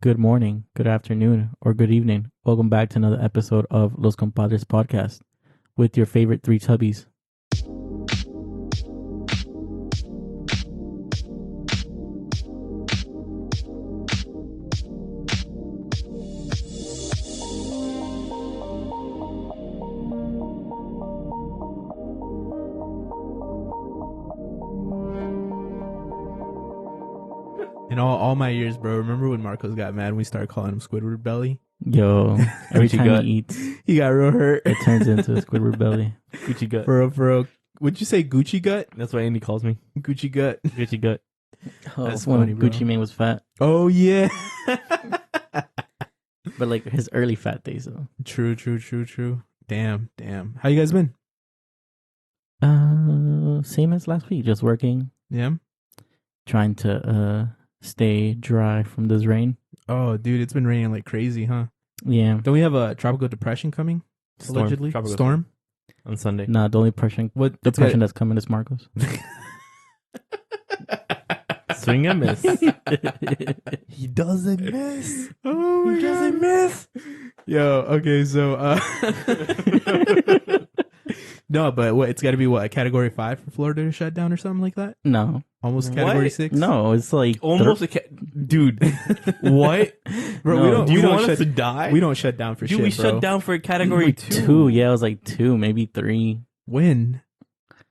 Good morning, good afternoon, or good evening. Welcome back to another episode of Los Compadres podcast with your favorite three tubbies. In all my years, bro, remember when Marcos got mad and we started calling him Squidward Belly? Yo, every Gucci time gut. he eats, He got real hurt. it turns into a Squidward belly. Gucci gut. For real. Would you say Gucci gut? That's what Andy calls me. Gucci gut. Gucci gut. Oh, That's when funny, bro. Gucci Mane was fat, Oh, yeah. but like his early fat days though. True. Damn. How you guys been? Same as last week, just working, Yeah? trying to stay dry from this rain. Oh, dude, it's been raining like crazy, huh? Yeah, Don't we have a tropical depression coming? Allegedly? Tropical Storm? on Sunday. nah, the only depression that's coming is Marcos. Swing and miss. He doesn't miss. Oh, he doesn't miss. Yo, okay, so no, but what? It's got to be what? A category 5 for Florida to shut down or something like that? No, Almost category What? 6. no, it's like Almost dude. What? bro. No. Do you want shut, us to die? We don't shut down for Dude, shit, we bro. shut down for category like 2. two. Yeah, it was like 2, maybe 3. When?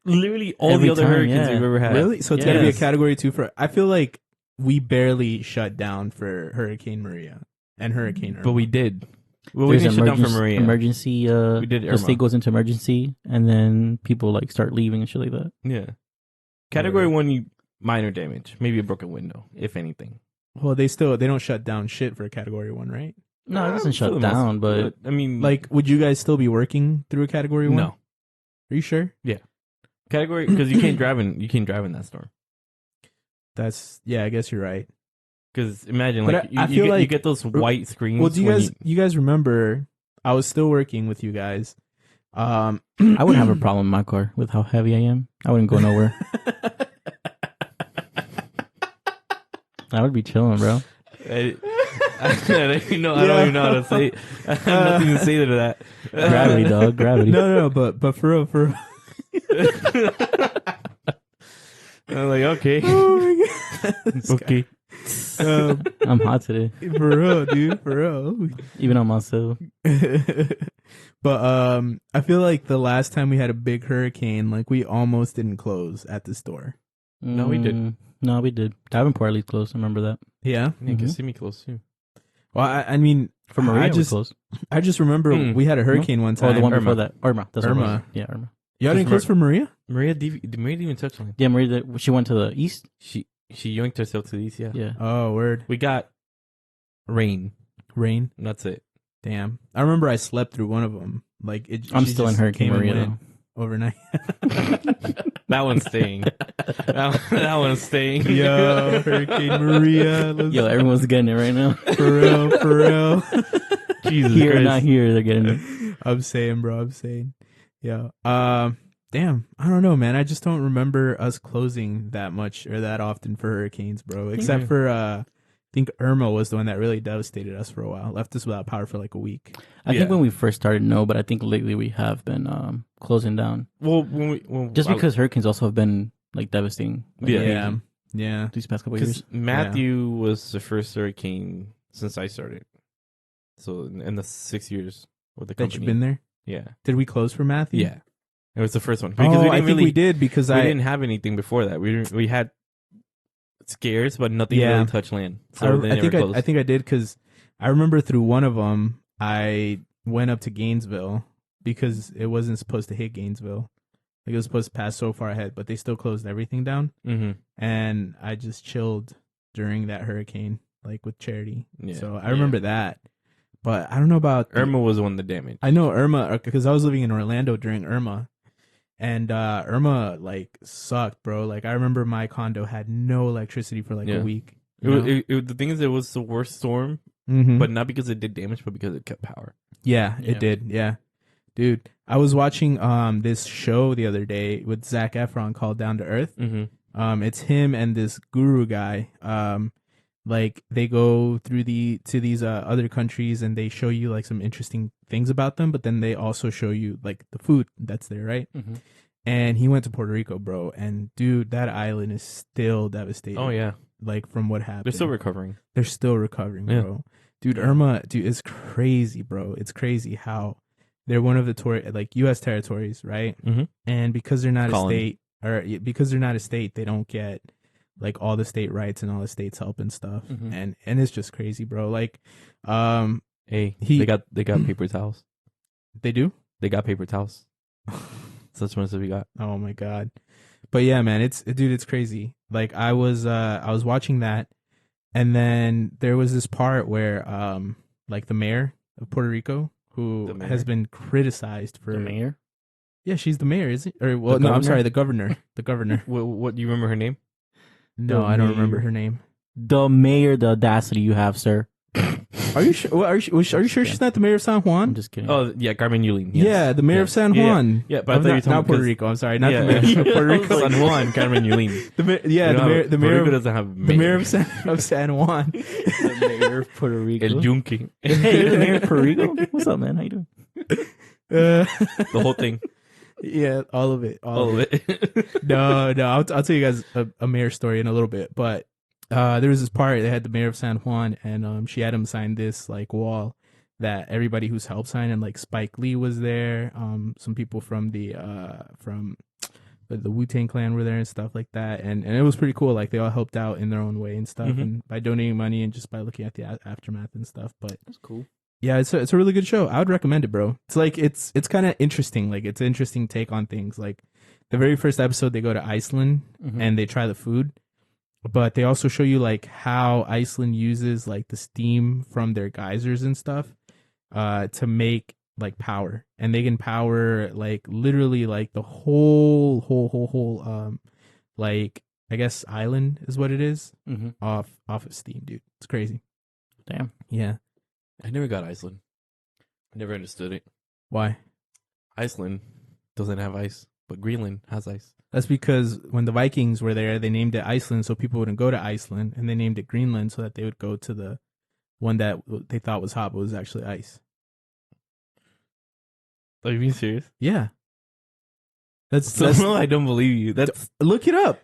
Literally all Every the other time, hurricanes yeah. we've ever had. Really? So it's got to be a Yes. category 2 for. I feel like we barely shut down for Hurricane Maria and Hurricane Irma. But we did. Well, we There's didn't shut down for Maria. emergency. We did the Irma. state goes into emergency, and then people like start leaving and shit like that. Yeah. Category 1, you minor damage. Maybe a broken window, if anything. Well, they don't shut down shit for category 1, right? No, it doesn't For shut the most- down, but I mean, Like, would you guys still be working through a category 1? no. Are you sure? Category, because you can't drive in that storm. I guess you're right. Because imagine, But like, I you feel get, you like- get those white screens. Well, do when you guys remember I was still working with you guys. I wouldn't have a problem in my car with how heavy I am. I wouldn't go nowhere. I would be chilling, bro. I don't even know how to say it. I have nothing to say to that. Gravity, dog, gravity. no, but for real. I'm like, okay. Oh my God. This Okay. guy. I'm hot today, For real, dude. For real. even on myself. But I feel like the last time we had a big hurricane, like we almost didn't close at the store. No, we did. No, we did. Davenport at least closed. I remember that. Yeah. Yeah, you can Mhm. see me close too. Well, I mean, For Maria, I it was just closed. I just remember Mm. we had a hurricane one time. Oh, the one Irma. before that. Irma. That's what it was. Irma. Yeah, Irma. Y'all didn't close for Maria? Maria didn't even touch on it. Yeah, Maria, she went to the east. She yoinked herself to these. Yeah. Yeah. Oh, word. We got rain. Rain. And that's it. Damn. I remember I slept through one of them. Like I'm she still in just Hurricane came and Maria, went though. overnight. That one's staying. that one's staying. Yo, Hurricane Maria. Let's- Yo, everyone's getting it right now. for real. Jesus Here or Christ. not here, they're getting it. I'm saying, bro. Yeah. Damn. I don't know, man. I just don't remember us closing that much or that often for hurricanes, bro. Except for I think Irma was the one that really devastated us for a while. Left us without power for like a week. I Yeah. think when we first started, no, but I think lately we have been closing down. Well, Just because hurricanes also have been like devastating. Like, Yeah. Yeah. These past couple of years. because Matthew was the first hurricane since I started. So in the 6 years with the That company. you've been there. Yeah. Did we close for Matthew? Yeah. It was the first one. Oh, we I think we did because we I didn't have anything before that. We had scares, but nothing Yeah. really touched land. So they never closed. I think I did because I remember through one of them I went up to Gainesville because it wasn't supposed to hit Gainesville. Like it was supposed to pass so far ahead, but they still closed everything down. Mm-hmm. And I just chilled during that hurricane, like with Charity. Yeah. So I remember that, but I don't know about Irma was the one that damaged. I know Irma because I was living in Orlando during Irma, and Irma like sucked, bro. Like I remember my condo had no electricity for like Yeah. a week. The thing is, it was the worst storm, but not because it did damage, but because it kept power. Yeah, Yeah. it did. Yeah. Dude, I was watching this show the other day with Zac Efron called Down to Earth. Mm-hmm. It's him and this guru guy. Like they go through to these other countries and they show you like some interesting things about them, but then they also show you like the food that's there, right? Mm-hmm. And he went to Puerto Rico, bro, and dude, that island is still devastated. Oh yeah, Like from what happened. they're still recovering. They're still recovering, Yeah. bro. Dude, Irma, dude, it's crazy, bro. It's crazy how they're one of the like U.S. territories, right? Mm-hmm. And because they're not Colony. because they're not a state, they don't get like all the state rights and all the state's help and stuff. Mhm. And it's just crazy, bro. Like, Hey, He- they got paper towels. they do. They got paper towels. Such ones that we got. Oh my god. But yeah, man, it's crazy. Like I was watching that, and then there was this part where like the mayor of Puerto Rico, who The mayor? has been criticized for The mayor. Yeah, she's the mayor, isn't? Or well, The no, I'm governor? sorry, the governor. The governor. What do you remember her name? No, I don't remember her name. The mayor. The audacity you have, sir. Are you sure? Well, are you sure she's not the mayor of San I'm Juan? just kidding. Oh yeah, Carmen Yulín. Yeah, the mayor of San Yeah, yeah. Juan. Yeah, but I thought you were not talking Puerto because- Rico. I'm sorry, not the mayor of Puerto Rico. San Juan, Carmen Yulín. The Puerto mayor Rico doesn't have the mayor of San Juan. The mayor of Puerto Rico. El Yunque. Hey, you're the mayor of Puerto Rico. What's up, man? How you doing? The whole thing. Yeah, all of it. All of it. No, I'll tell you guys a mayor story in a little bit. But there was this part they had the mayor of San Juan, and she had him sign this like wall that everybody who's helped sign, and like Spike Lee was there. Some people from the Wu-Tang Clan were there and stuff like that, and it was pretty cool. Like they all helped out in their own way and stuff, Mhm. and by donating money and just by looking at the aftermath and stuff. But That's cool. yeah, it's a really good show. I would recommend it, bro. It's like it's kind of interesting. Like it's an interesting take on things. Like the very first episode, they go to Iceland Mhm. and they try the food, but they also show you like how Iceland uses like the steam from their geysers and stuff to make like power, and they can power like literally like the whole like I guess island is what it is Mm-hmm. off of steam, dude. It's crazy. Damn. Yeah. I never got Iceland. I never understood it. Why? Iceland doesn't have ice, but Greenland has ice. That's because when the Vikings were there, they named it Iceland so people wouldn't go to Iceland, and they named it Greenland so that they would go to the one that they thought was hot but was actually ice. Are you being serious? Yeah. That's No, I don't believe you. That's look it up.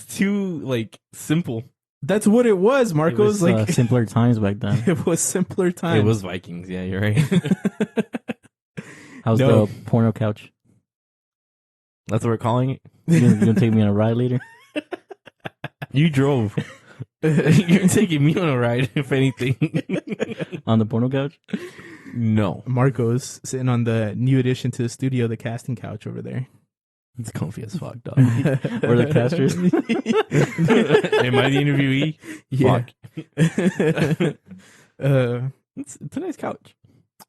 too like simple. That's what it was, Marcos. It was, like simpler times back then. it was simpler times. It was Vikings. Yeah, you're right. How's No. the porno couch? That's what we're calling it. You gonna take me on a ride later? You drove. You're taking me on a ride, if anything. On the porno couch? No. Marcos sitting on the new addition to the studio, the casting couch over there. It's comfy as fuck, dog. Or the casters? Am I the interviewee? Yeah. It's a nice couch.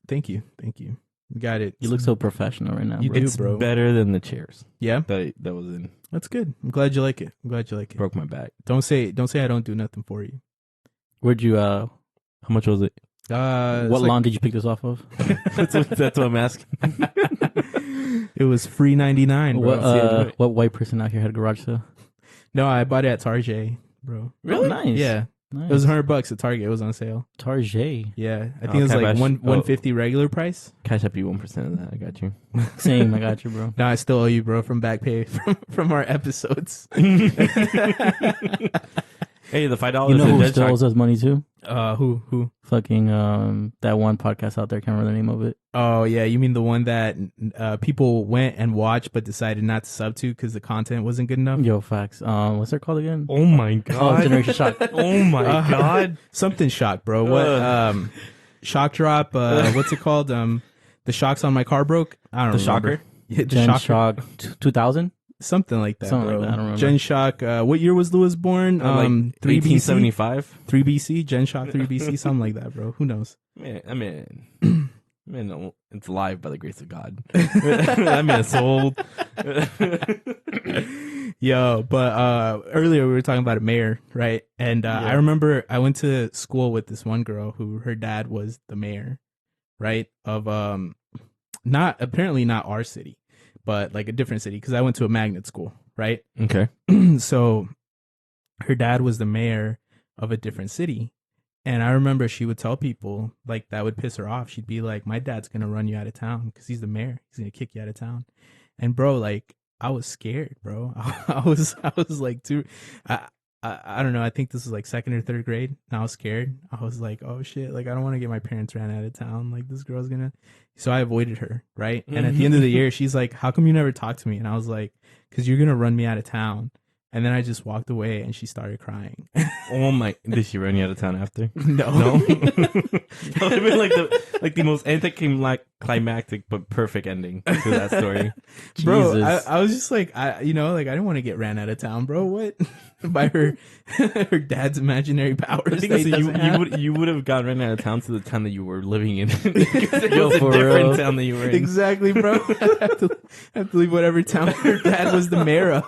Thank you. You got it. You look so professional right now, You bro. do. It's bro. better than the chairs Yeah, that was in. that's good. I'm glad you like it. Broke my back. Don't say I don't do nothing for you. Where'd you, How much was it? what lawn did you pick this off of? That's what I'm asking. It was free 99, bro. What white person out here had a garage sale? No, I bought it at Target, bro. Really? Nice. Yeah, Nice. it was $100 at Target. It was on sale. Target. Yeah, I think Oh, it was like Cash. $150 regular price. Cash up you 1% of that. I got you. Same. I got you, bro. No, I still owe you, bro, from back pay from our episodes. Hey, the $5 You know in who Dead still Shock. owes us money too? Who? Fucking that one podcast out there. Can't remember the name of it. Oh yeah, you mean the one that people went and watched but decided not to sub to because the content wasn't good enough? Yo, facts. What's it called again? Oh my Oh, god. Generation Shock. Oh my god. Something shock, bro. What? Shock drop. What's it called? The shocks on my car broke. I don't The remember. shocker? Yeah, the Gen shocker. Shock 2000. Something like that, Something bro. like that, I don't remember. Gen Shock. What year was Lewis born? 3 BC. 1875. 3 BC. Gen Shock 3 BC. Something like that, bro. Who knows? Man, I mean, no, it's live by the grace of God. I mean, it's old. Yo, but earlier we were talking about a mayor, right? And Yeah. I remember I went to school with this one girl who her dad was the mayor, right? Of not our city, but like a different city because I went to a magnet school, right? Okay. So her dad was the mayor of a different city. And I remember she would tell people like that would piss her off. She'd be like, "My dad's gonna run you out of town because he's the mayor. He's gonna kick you out of town." And bro, like I was scared, bro. I was like, too. I don't know. I think this was like second or third grade. And I was scared. I was like, oh shit. Like, I don't want to get my parents ran out of town. Like, this girl's gonna. So I avoided her, right? And at the end of the year, she's like, how come you never talk to me? And I was like, because you're gonna run me out of town. And then I just walked away and she started crying. Oh my! Did she run you out of town after? No. That would have been like the most anticlimactic but perfect ending to that story. Bro, Jesus. I was just like, I didn't want to get ran out of town, bro. What? By her dad's imaginary powers. I think that so he doesn't have? you would have gotten ran out of town to the town that you were living in. Because it Yo, was a for different real. town that you were in. Exactly, bro. I have to leave whatever town her dad was the mayor of.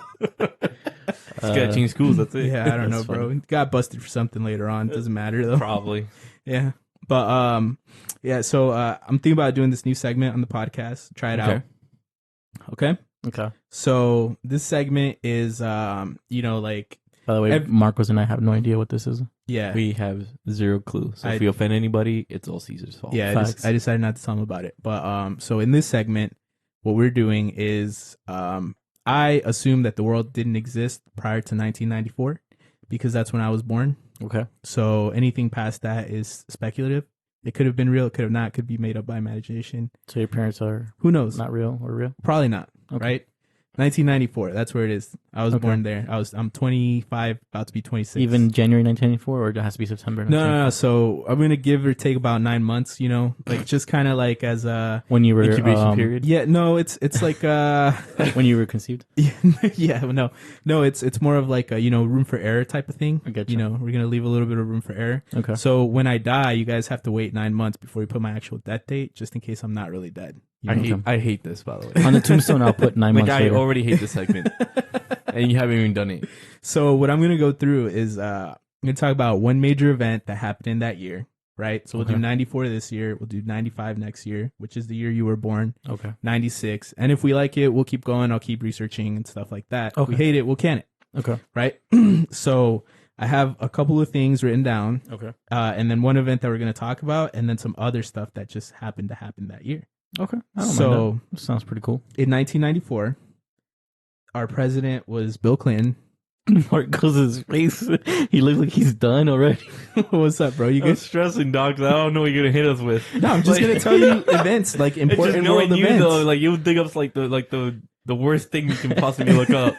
Just gotta change schools. That's it. Yeah, I don't know, That's bro. funny. Got busted for something later on. Doesn't matter though. Probably. Yeah, but yeah. So I'm thinking about doing this new segment on the podcast. Try it out. Okay. Okay. So this segment is like By the way, Marcos and I have no idea what this is. yeah. We have zero clue. So if we offend anybody, it's all Caesar's fault. Yeah, Facts. I decided not to tell him about it. But so in this segment, what we're doing is I assume that the world didn't exist prior to 1994 because that's when I was born. Okay. So anything past that is speculative. It could have been real, it could have not, could be made up by imagination. So your parents are Who knows? not real or real? Probably not. Okay. Right? 1994. That's where it is. I was Okay. born there. I'm 25, about to be 26. Even January 1994, or it has to be September? No. So I'm gonna give or take about 9 months. Like just kind of like as a When you were Incubation period. yeah. No, it's like when you were conceived. yeah. No. It's more of like a room for error type of thing. I get you. We're gonna leave a little bit of room for error. Okay. So when I die, you guys have to wait 9 months before you put my actual death date, just in case I'm not really dead. You know? I hate this, by the way. On the tombstone, I'll put 9 months Like, I later. already hate this segment. And you haven't even done it. So what I'm gonna go through is I'm gonna talk about one major event that happened in that year, right? So we'll do Okay. 94 this year, we'll do 95 next year, which is the year you were born, Okay. 96, and if we like it, we'll keep going. I'll keep researching and stuff like that. If we Okay. hate it, we'll can it, Okay. right? So I have a couple of things written down, Okay. and then one event that we're gonna talk about, and then some other stuff that just happened to happen that year. Okay. I don't So- mind that. Sounds pretty cool. In 1994, our president was Bill Clinton. Marcos' face, he looks like he's done already. What's up, bro? You I'm good? stressing, dog. 'Cause I don't know what you're gonna hit us with. No, I'm just gonna tell you events, like It's just important knowing world you events. though, like you would dig up like the worst thing you can possibly look up.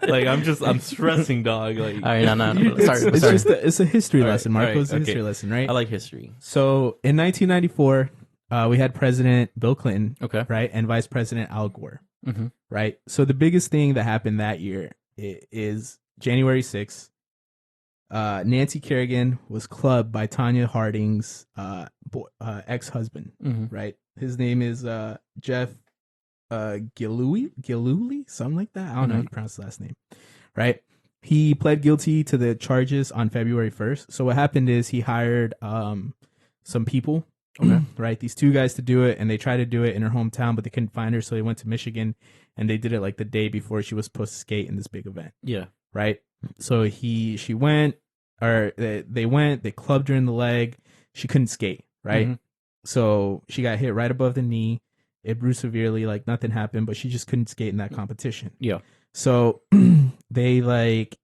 Like I'm stressing, dog. Like All right, no. It's, Sorry. it's sorry. just it's a history All right, lesson, all Marco. right, It's a okay. history lesson, right? I like history. So in 1994, we had President Bill Clinton, Okay. right, and Vice President Al Gore, Mm-hmm. right. So the biggest thing that happened that year is January 6th. Nancy Kerrigan was clubbed by Tanya Harding's ex-husband, Mm-hmm. right? His name is Jeff Gillooly, something like that. I don't know how you pronounce the last name, right? He pled guilty to the charges on February 1st. So what happened is he hired some people, right? These two guys to do it, and they tried to do it in her hometown, but they couldn't find her, so they went to Michigan, and they did it like the day before she was supposed to skate in this big event, Yeah. right? So she went, or they went, they clubbed her in the leg. She couldn't skate, right? Mhm. So she got hit right above the knee. It bruised severely, like nothing happened, but she just couldn't skate in that competition. Yeah. So they like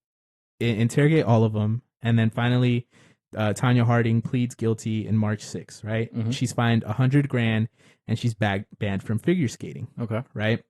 interrogate all of them, and then finally, Tanya Harding pleads guilty in March 6th, right? Mhm. She's fined $100,000, and she's banned from figure skating, Okay. right?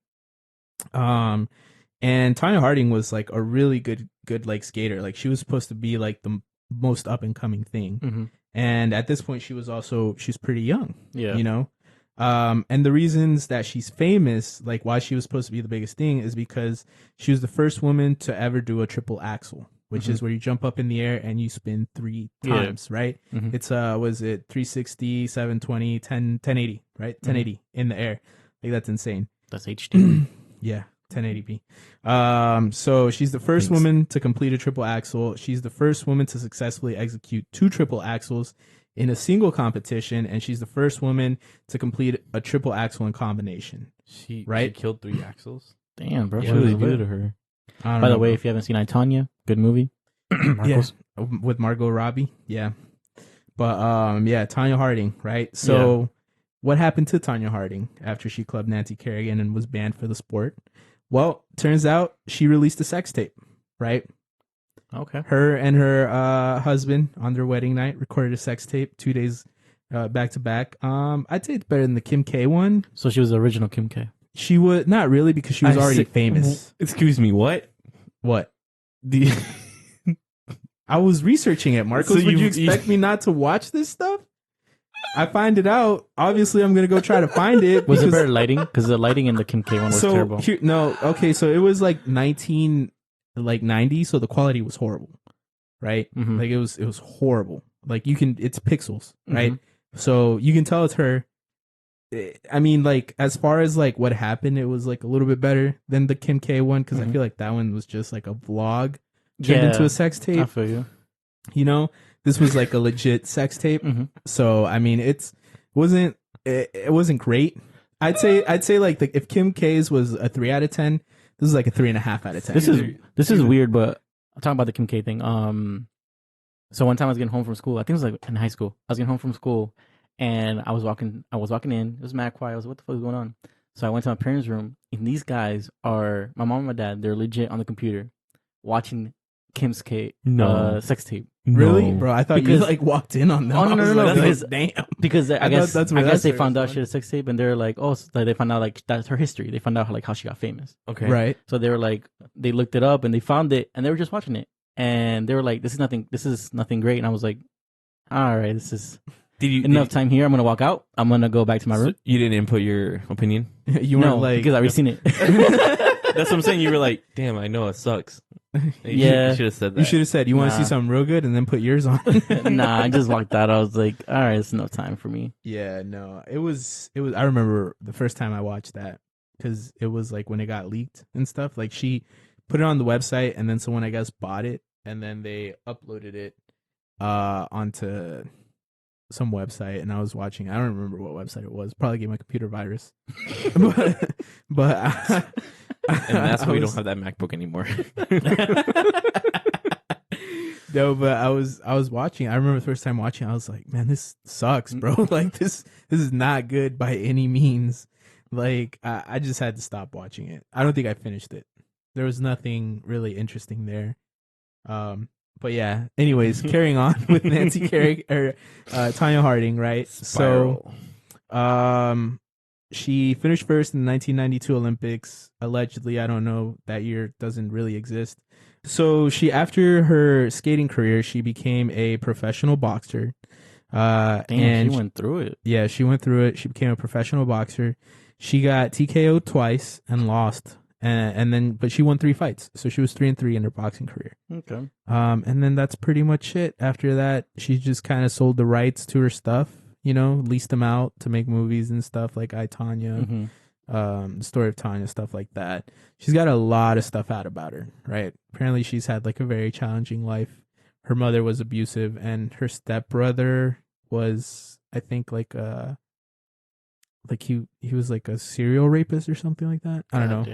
And Tanya Harding was like a really good like skater. Like she was supposed to be like the most up and coming thing. Mm-hmm. And at this point, she's pretty young, Yeah. you know? And the reasons that she's famous, like why she was supposed to be the biggest thing, is because she was the first woman to ever do a triple axel, which is where you jump up in the air and you spin 3 Yeah. times, right? Mhm. It's, was it 360, 720, 1080, right? 1080 in the air. Like that's insane. That's HD. Yeah. 1080p. So she's the first Thanks. woman to complete a triple axel. She's the first woman to successfully execute 2 triple axels in a single competition, and she's the first woman to complete a triple axel in combination. She Right? killed 3 axles. Damn, bro. Yeah, She What was did they do lit. to her? I don't By the know, way, bro. if you haven't seen I, Tonya, good movie. Marcos. Yeah, with Margot Robbie. Yeah. But yeah, Tanya Harding, right? So what happened to Tanya Harding after she clubbed Nancy Kerrigan and was banned for the sport? Well, turns out she released a sex tape, right? Okay. Her and her husband on their wedding night recorded a sex tape 2 days back to back. I'd say it's better than the Kim K one. So she was the original Kim K. She was not really, because she was already famous. Excuse me, what? What? The I was researching it, Marcos. So Would you you- expect me not to watch this stuff? I find it out. Obviously, I'm gonna go try to find it. Was it because- better lighting? Because the lighting in the Kim K one was terrible. No, okay, so it was like 90, so the quality was horrible, right? Mhm. Like it was horrible. Like it's pixels, right? Mhm. So you can tell it's her. I mean, like as far as like what happened, it was like a little bit better than the Kim K one, because I Mhm. feel like that one was just like a vlog turned into a sex I tape. feel you. You know, this was like a legit sex tape. Mhm. So I mean, it wasn't great. I'd say like if Kim K's was a 3 out of 10, this is like a 3.5 out of 10. This is weird, but I'm talking about the Kim K thing. So one time I was getting home from school. I think it was like in high school. I was getting home from school, and I was walking in. It was mad quiet. I was like, what the fuck is going on? So I went to my parents' room, and these guys are my mom and my dad. They're legit on the computer watching Kim's sex tape. Really, bro? I thought you Because- like walked in on them. Oh, no, I was no, no, like, because- damn. Because I thought guess that's where I that guess they story found was out from. she had a sex tape, and they're like, oh, so they found out like that's her history. They found out like how she got famous. Okay. Right. So they were like, they looked it up and they found it, and they were just watching it, and they were like, this is nothing great. And I was like, all right, this is Did you enough time here. I'm gonna walk out. I'm gonna go back to my So room. you didn't input your opinion? You No, weren't like because I already seen it. That's what I'm saying. You were like, damn, I know it sucks. Yeah. You should have said that. you should have said you want to Nah. see something real good and then put yours on. Nah, I just walked out. I was like, all right, it's enough time for me. Yeah, no, it was. I remember the first time I watched that, because it was like when it got leaked and stuff. Like she put it on the website, and then someone, I guess, bought it, and then they uploaded it onto some website, and I was watching. I don't remember what website it was. Probably gave my computer a virus. but And that's why we was- don't have that MacBook anymore. No, but I was watching. I remember the first time watching, I was like, man, this sucks, bro. Like this is not good by any means. Like I just had to stop watching it. I don't think I finished it. There was nothing really interesting there. But yeah. Anyways, carrying on with Nancy Kerrigan or Tanya Harding, right? Spiral. So, she finished first in the 1992 Olympics. Allegedly, I don't know. That year doesn't really exist. So she, after her skating career, she became a professional boxer. Damn, And she went through it. yeah, she went through it. She became a professional boxer. She got TKO'd twice and lost. But she won 3 fights. So she was 3-3 in her boxing career. Okay. And then that's pretty much it. After that, she just kind of sold the rights to her stuff, leased them out to make movies and stuff like I, Tanya, Mhm. the story of Tanya, stuff like that. She's got a lot of stuff out about her, right? Apparently she's had like a very challenging life. Her mother was abusive, and her stepbrother was, I think, like he was like a serial rapist or something like that. I don't know.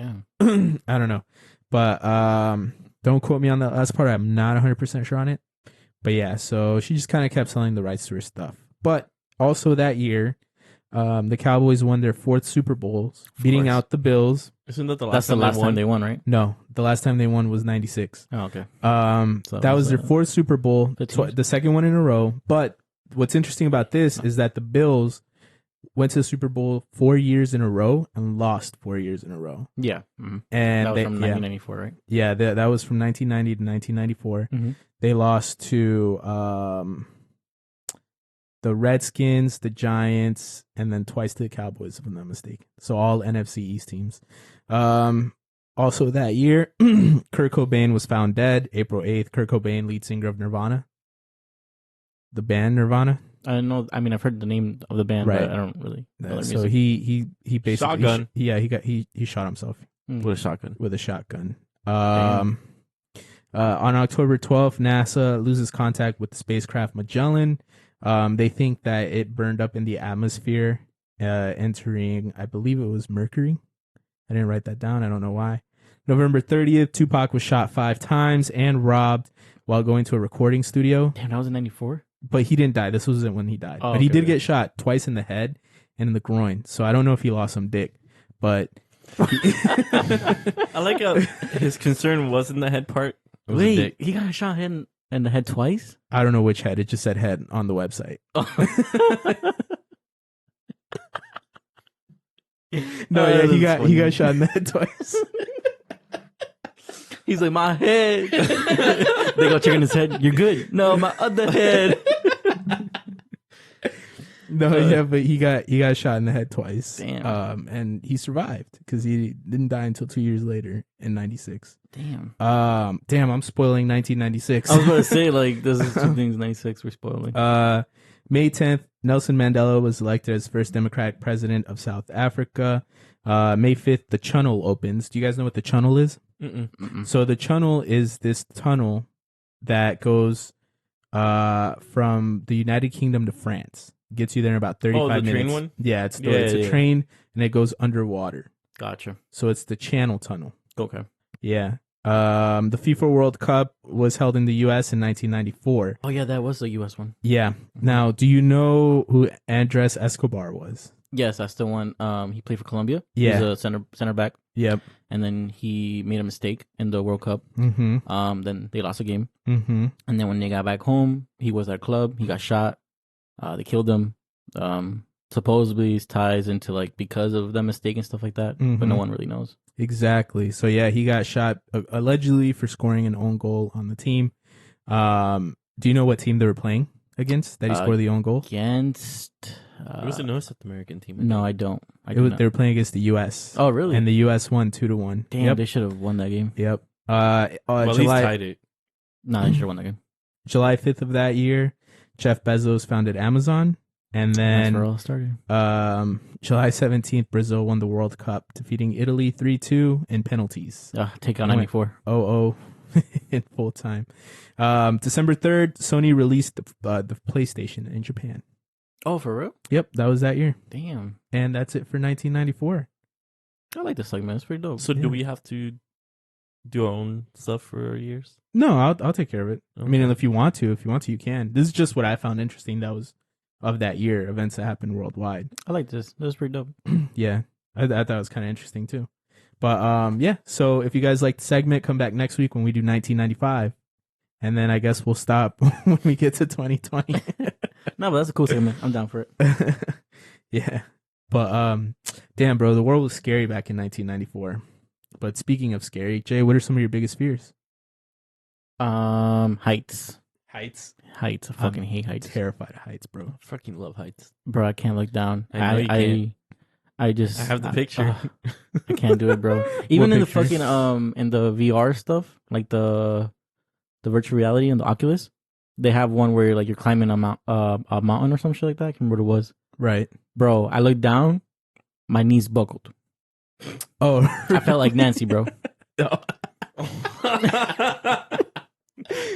Damn. I don't know. But don't quote me on the last part. I'm not 100% sure on it. But yeah, so she just kind of kept selling the rights to her stuff. But also that year, the Cowboys won their 4th Super Bowl, beating course. out the Bills. Isn't that the last That's the time last they time won? they won, right? No, the last time they won was 96. Oh, okay. So That was their uh, 4th Super Bowl, 15. the second one in a row. But what's interesting about this is that the Bills went to the Super Bowl 4 years in a row and lost 4 years in a row. Yeah. Mhm. And That was they, from 1994, right? yeah, that was from 1990 to 1994. Mhm. They lost to the Redskins, the Giants, and then twice to the Cowboys, if I'm not mistaken. So all NFC East teams. Also that year, Kurt Cobain was found dead. April 8th, Kurt Cobain, lead singer of Nirvana. The band Nirvana. I don't know. I mean, I've heard the name of the band, Right. but I don't really know their So music. he basically Shotgun. he shot himself Mm. With a shotgun. with a shotgun. Damn. On October 12th, NASA loses contact with the spacecraft Magellan. They think that it burned up in the atmosphere, entering, I believe it was Mercury. I didn't write that down. I don't know why. November 30th, Tupac was shot 5 times and robbed while going to a recording studio. Damn, that was in '94. But he didn't die. This wasn't when he died. Oh, but he okay, did okay. get shot twice in the head and in the groin. So I don't know if he lost some dick. But I like how his concern wasn't the head part. It was the Wait, dick. he got shot in the head twice? I don't know which head. It just said head on the website. No, yeah, he got shot in the head twice. He's like, my head. They go check in his head. You're good. No, my other head. No, yeah, but he got shot in the head twice. Damn. And he survived because he didn't die until 2 years later in '96. Damn. Damn, I'm spoiling 1996. I was about to say, like, this is two things 96 we're spoiling. May 10th, Nelson Mandela was elected as first democratic president of South Africa. May 5th, the Channel opens. Do you guys know what the Channel is? Mm-mm. So the Channel is this tunnel that goes from the United Kingdom to France. Gets you there in about 35 minutes. the train one? Yeah, it's Yeah, a yeah. train, and it goes underwater. Gotcha. So it's the Channel Tunnel. Okay. Yeah. The FIFA World Cup was held in the U.S. in 1994. Oh, yeah, that was the U.S. one. Yeah. Now, do you know who Andres Escobar was? Yes, that's the one. He played for Colombia. Yeah. He was a center back. Yep. And then he made a mistake in the World Cup. Mm-hmm. Then they lost a game. Mm-hmm. And then when they got back home, he was at club. He got shot. They killed him. Supposedly his ties into like because of the mistake and stuff like that. But no one really knows. Exactly. So yeah, he got shot allegedly for scoring an own goal on the team. Do you know what team they were playing against that he scored the own goal? Against. It was a no South American team. No, I don't. They were playing against the U.S. Oh, really? And the U.S. won 2-1. Damn, Yep. they should have won that game. Yep. Well, at least tied it. No, they should have won that game. July 5th of that year, Jeff Bezos founded Amazon. And That's then where it all started. July 17th, Brazil won the World Cup, defeating Italy 3-2 in penalties. Take out 94. Oh, in full time. December 3rd, Sony released the PlayStation in Japan. Oh, for real? Yep, that was that year. Damn. And that's it for 1994. I like this segment. It's pretty dope. So Yeah. do we have to do our own stuff for years? No, I'll take care of it. Okay. I mean, if you want to, you can. This is just what I found interesting. That was of that year, events that happened worldwide. I like this. This is pretty dope. Yeah, I thought it was kind of interesting too. But yeah. So if you guys like the segment, come back next week when we do 1995, and then I guess we'll stop when we get to 2020. No, but that's a cool segment. I'm down for it. Yeah. But damn, bro, the world was scary back in 1994. But speaking of scary, Jay, what are some of your biggest fears? Heights. Heights. I fucking hate heights. Terrified of heights, bro. I fucking love heights. Bro, I can't look down. I know you can't. I just I have the picture. I can't do it, bro. Even in picture? the fucking in the VR stuff, like the virtual reality and the Oculus, they have one where like you're climbing a mountain or some shit like that. I can't remember what it was. Right. Bro, I looked down, my knees buckled. Oh, I felt like Nancy, bro.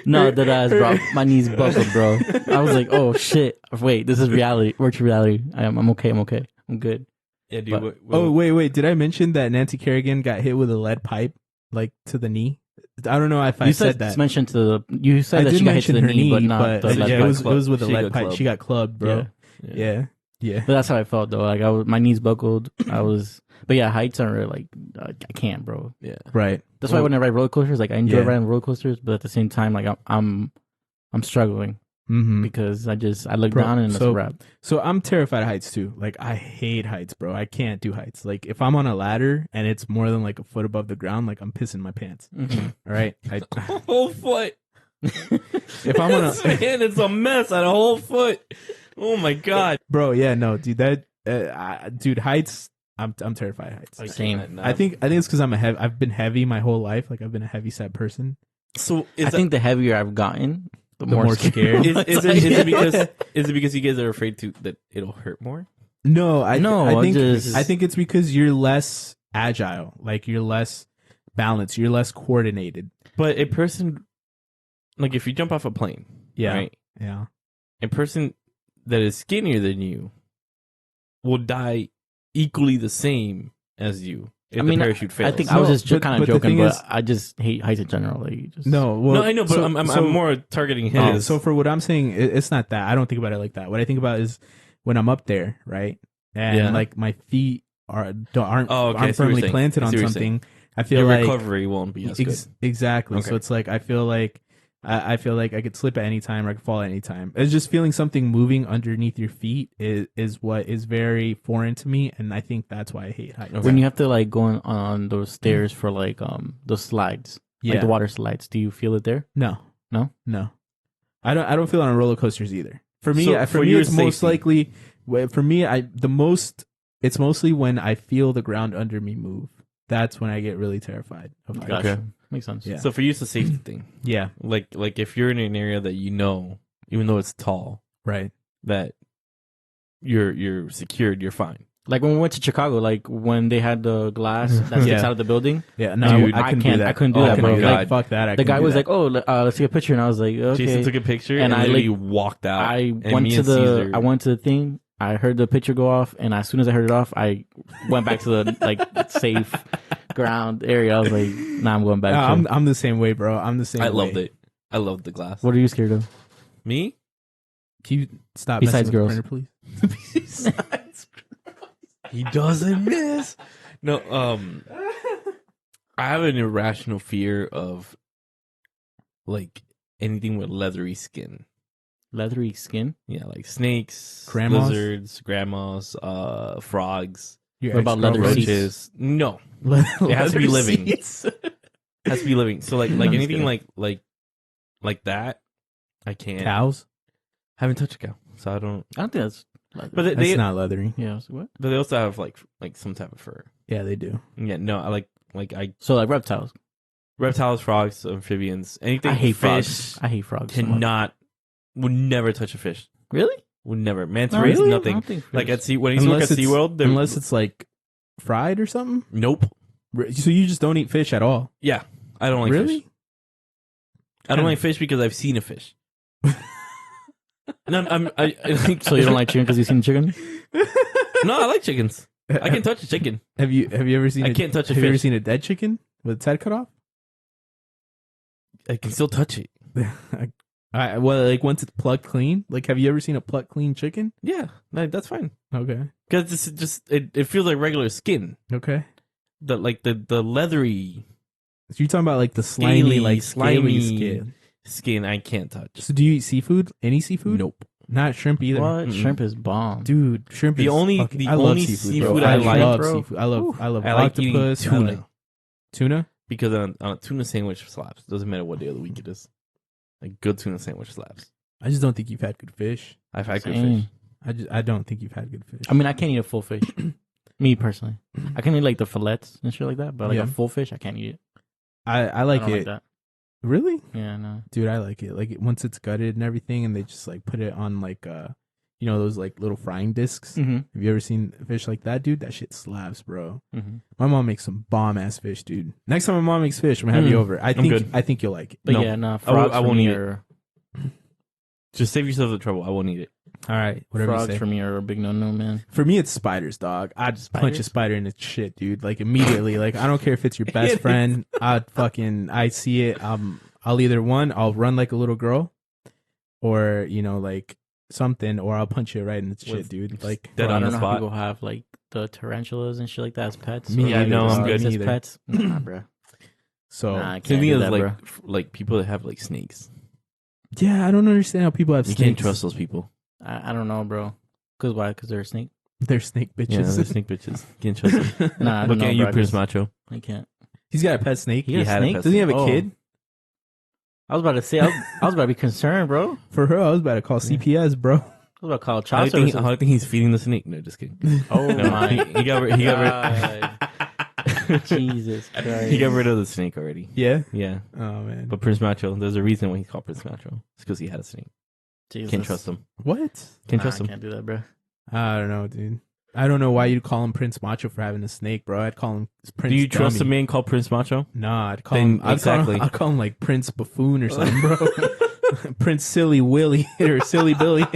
No, that ass, bro. My knees buckled, bro. I was like, oh shit. Wait, this is reality, virtual reality. I'm okay. I'm good. Yeah, dude. But- Oh, wait. Did I mention that Nancy Kerrigan got hit with a lead pipe, like to the knee? I don't know if I said that. Mentioned you said I that did she got hit to mention the her knee, but not the lead yeah, pipe. it was with a She lead got pipe. clubbed. She got clubbed, bro. Yeah. But that's how I felt though. Like my knees buckled. But yeah, heights aren't really like I can't, bro. Yeah. Right. That's why when I ride roller coasters, like I enjoy Yeah. riding roller coasters, but at the same time, like I'm struggling Mm-hmm. because I look Bro, down and it's a wrap. So I'm terrified of heights too. Like I hate heights, bro. I can't do heights. Like if I'm on a ladder and it's more than like a foot above the ground, like I'm pissing my pants. Mm-hmm. All right. Whole foot. If I'm on a Man, it's a mess on a whole foot. Oh my god. bro, yeah, no, dude. Dude, heights. I'm terrified of heights. Same. I think it's because I've been heavy my whole life. Like I've been a heavy set person. So I think the heavier I've gotten, the more more scared. scared. is it because you guys are afraid that it'll hurt more? No, I think just- I think it's because you're less agile. Like you're less balanced. You're less coordinated. But a person, like if you jump off a plane, Yeah. right? Yeah. A person that is skinnier than you will die equally the same as you if I mean, the parachute fails. I think I was just but kind of the joking, thing but is- I just hate heights in general. Like, you just No, well, no, I know, but I'm more targeting him. Yeah, so for what I'm saying, it's not that. I don't think about it like that. What I think about is when I'm up there, right, and Yeah. like my feet aren't Oh, okay, I aren't see what you're firmly saying. planted I on see what you're something. I feel Your like recovery won't be as good. Exactly. Okay. So it's like I feel like I feel like I could slip at any time or I could fall at any time. It's just feeling something moving underneath your feet is what is very foreign to me, and I think that's why I hate heights. Okay. when you have to like go on those stairs for like those slides, like the water slides. Do you feel it there? No. No? No. I don't feel it on roller coasters either. For me, So, for for me your it's most safety. likely for me it's mostly when I feel the ground under me move. That's when I get really terrified of heights. Gotcha. Okay. Makes sense. Yeah. So for you, it's a safety thing. Yeah, Like if you're in an area that you know, even though it's tall, right. that you're secured, you're fine. Like when we went to Chicago, like when they had the glass that sticks Yeah. out of the building. Yeah, no, Dude, I couldn't do can't. that. I couldn't do Oh that, my bro. God. Like, Fuck that. I the couldn't guy do was that. like, "Oh, let's take a picture," and I was like, "Okay." Jason took a picture And and I, literally like, walked out. I And went me to and Caesar- I went to the thing. I heard the picture go off, and as soon as I heard it off, I went back to the like safe ground area. I was like, "Nah, I'm going back." No, to I'm the same way, bro. I'm the same way. I loved it. I loved the glass. What are you scared of? Me? Can you stop Besides messing with girls. the printer, please? He doesn't miss. No, I have an irrational fear of like anything with leathery skin. Leathery skin. Yeah, like snakes, Grandmas? lizards, grandmas, frogs, Your What about leather ex-girlfriend? seats? roaches. No, It has to be living. has to be living. So like I'm anything scared. like that, I can't. Cows? Haven't touched a cow, so I don't. I don't think that's. Leather. But That's they not leathery. yeah. So what? but they also have like some type of fur. Yeah, they do. Yeah, no, I like So like reptiles. reptiles, frogs, amphibians, anything. I hate fish. frogs. I hate frogs. so much. Cannot, would never touch a fish. Really? Would never. Manta No, rays, really? I nothing. don't think Like fish. at sea when you look at SeaWorld, they're- unless it's like fried or something. nope. So you just don't eat fish at all? Yeah, I don't like Really? fish. I don't like fish because I've seen a fish. No, I like, So you don't like chicken because you've seen chicken? No, I like chickens. I can touch a chicken. Have you ever seen? I can't touch a Have you ever fish. seen a dead chicken with its head cut off? I can still touch it. Well, like once it's plucked clean. Like, have you ever seen a plucked clean chicken? Yeah, that's fine. Okay. Because it's just it feels like regular skin. Okay. The leathery So you're talking about like the slimy, Scaly, slimy slimy skin. skin I can't touch. So do you eat seafood? Any seafood? Nope. Not shrimp either. What? Mm-mm. Shrimp is bomb. Dude, shrimp The is only- fucking, the I love only seafood, seafood bro. I I like, love bro. seafood. I love I like eating octopus. I tuna. like- Tuna? Because on a tuna sandwich slaps. Doesn't matter what day of the week it is. A good tuna sandwich slaps. I just don't think you've had good fish. I've had good Same. fish. I don't think you've had good fish. I mean, I can't eat a full fish. Me personally, I can eat like the fillets and shit like that, but like Yeah. a full fish, I can't eat it. I like I don't it. like that. Really? Yeah, no. Dude, I like it. Like once it's gutted and everything, and they just like put it on like those like little frying discs. Mm-hmm. Have you ever seen fish like that, dude? That shit slaps, bro. Mm-hmm. My mom makes some bomb ass fish, dude. Next time my mom makes fish, I'm gonna have you over. I good. think you'll like it. But No. yeah, no. I won't- Frogs I for won't me eat it. are Just save yourself the trouble. I won't eat it. All right, whatever you frogs say. for me are a big no, man. For me, it's spiders, dog. I'd just punch a Spiders? spider in its shit, dude. Like immediately. Like I don't care if it's your best friend. I see it. I'll either I'll run like a little girl, or like something, or I'll punch it right in its shit, With- dude. Like Dead Bro, I on don't the know how spot. people have like the tarantulas and shit like that as pets. Me or, like, either, no, I'm snakes good. as Neither. pets. Nah, bro. so. Nah, I Same can't thing do as that, bro. like people that have like snakes. Yeah, I don't understand how people have You snakes. can't trust those people. I don't know, bro. Cause why? Cause they're a snake. They're snake Yeah, bitches. they're snake bitches. Can't trust them. Nah, I don't Look know, at you, bro. I Prince just- Macho. I can't. He's got a pet snake. He got a had a snake? pet Doesn't he have a Oh. kid? I was about to say. I was about to be concerned, bro. I For her, I was about to call CPS, bro. was about to call I child think, services. I think he's feeding the snake. No, just kidding. Oh No, my! he got Jesus Christ! he got rid of the snake already. Yeah. Yeah, Oh man. but Prince Macho, there's a reason why he's called Prince Macho. It's because he had a snake. Jesus. Can't trust him. What? Can't Nah, trust I him. can't do that, bro. I don't know, dude. I don't know why you'd call him Prince Macho for having a snake, bro. I'd call him Prince. Do you trust a Dummy. man called Prince Macho? Nah, I'd call Then him. exactly. I'd call him like Prince Buffoon or something, bro. Prince Silly Willy or Silly Billy.